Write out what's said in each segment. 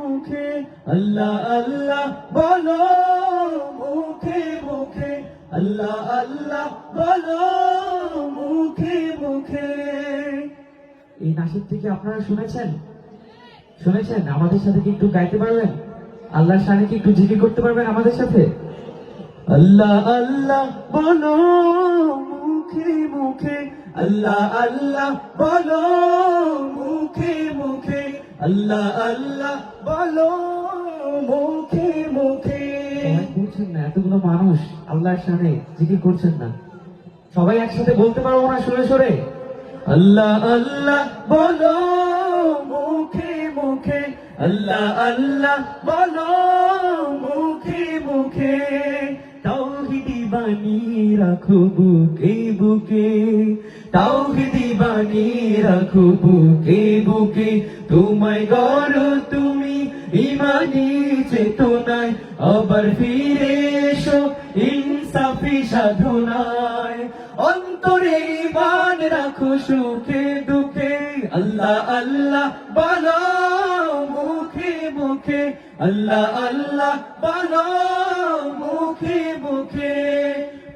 মুখে আল্লাহ আল্লাহ বলো মুখে মুখে আল্লাহ আল্লাহ বলো মুখে মুখে। এই নাশিদটি কি আপনারা শুনেছেন? শুনেছেন? আমাদের সাথে কি একটু গাইতে পারবেন? আল্লাহর শানে কি একটু জিকির করতে পারবেন আমাদের সাথে? আল্লাহ আল্লাহ বলো মুখে মুখে আল্লাহ আল্লাহ বলো মুখে মুখে আল্লাহ আল্লাহ বলো মুখে মুখে। বুঝছেন না? এতগুলো মানুষ আল্লাহর শানে জিকির করছেন না, সবাই একসাথে বলতে পারবো না সুরে সুরে? আল্লাহ আল্লাহ বলো মুখে মুখে আল্লাহ আল্লাহ বলো মুখে মুখে। তাওহীদি বাণী রাখো বুকে বুকে তাওহীদি বাণী রাখো বুকে বুকে। তোমায় গড়ো তুমি ইমানি চেতনায়, আবার ফিরে এসো ইনসাফি সাধনায়। অন্তরে ঈমান রাখো সুখে দুঃখে আল্লাহ আল্লাহ বলো মুখে মুখে আল্লাহ আল্লাহ বলো মুখে মুখে।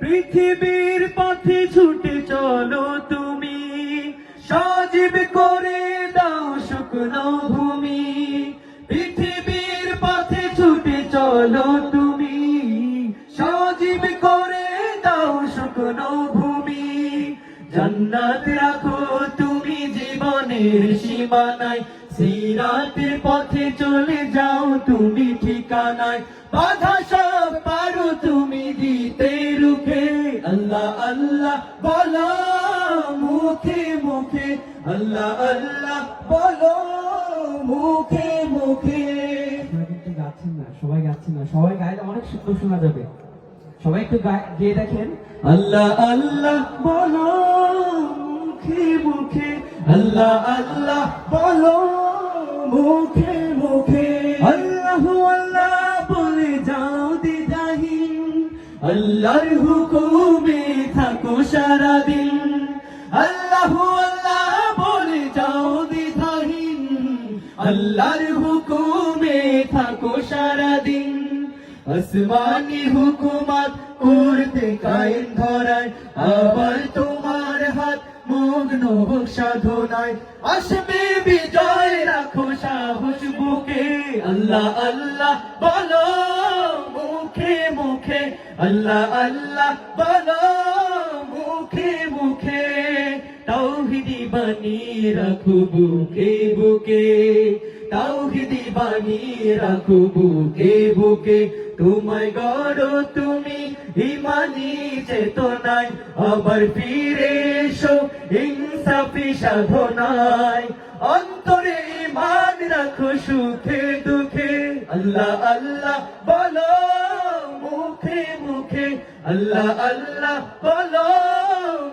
পৃথিবীর পথে ছুটে চলো তুমি, সজীব করে দাও শুকনো ভূমি। পৃথিবীর পথে ছুটে চলো তুমি, সজীব করে দাও শুকনো ভূমি। জান্নাত রাখো তুমি জীবনের সীমানায়, সিরাতের পথে চলে যাও তুমি ঠিকানায়। বাধা সব পারো তুমি দিতে রুখে আল্লাহ আল্লাহ বলো মুখে মুখে আল্লাহ আল্লাহ বলো মুখে মুখে। কিন্তু গাচ্ছেন না, সবাই গাচ্ছেন না, সবাই গাইলে অনেক সুন্দর শোনা যাবে। সবাই একটু গিয়ে দেখেন আল্লাহ আল্লাহ বলো মুখে মুখে আল্লাহ আল্লাহ বলো মুখে মুখে। আল্লাহ আল্লাহ বলে যাও দ্বিধাহীন, আল্লাহর হুকুমে থাকো সারাদিন। আল্লাহ আল্লাহ বলে যাও দ্বিধাহীন, আল্লাহর হুকুমে থাকো সারাদিন। আসমানি হুকুমত করতে কায়েম ধরায়, আবার তোমার হাত মগ্ন হোক সাধনায়। আসবে বিজয় রাখো সাহস বুকে আল্লাহ আল্লাহ বলো মুখে মুখে আল্লাহ আল্লাহ বলো মুখে মুখে। তাওহীদি বাণী রাখো বুকে বুকে তাওহীদি বাণী রাখো বুকে বুকে। তোমায় গড়ো তুমি ইমানি চেতনায়, আবার ফিরে এসো ইনসাফি সাধনায়। অন্তরে ঈমান রাখো সুখে দুঃখে আল্লাহ আল্লাহ বলো মুখে মুখে আল্লাহ আল্লাহ বলো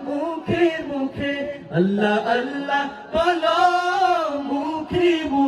মুখে মুখে আল্লাহ আল্লাহ বলো মুখে মুখে।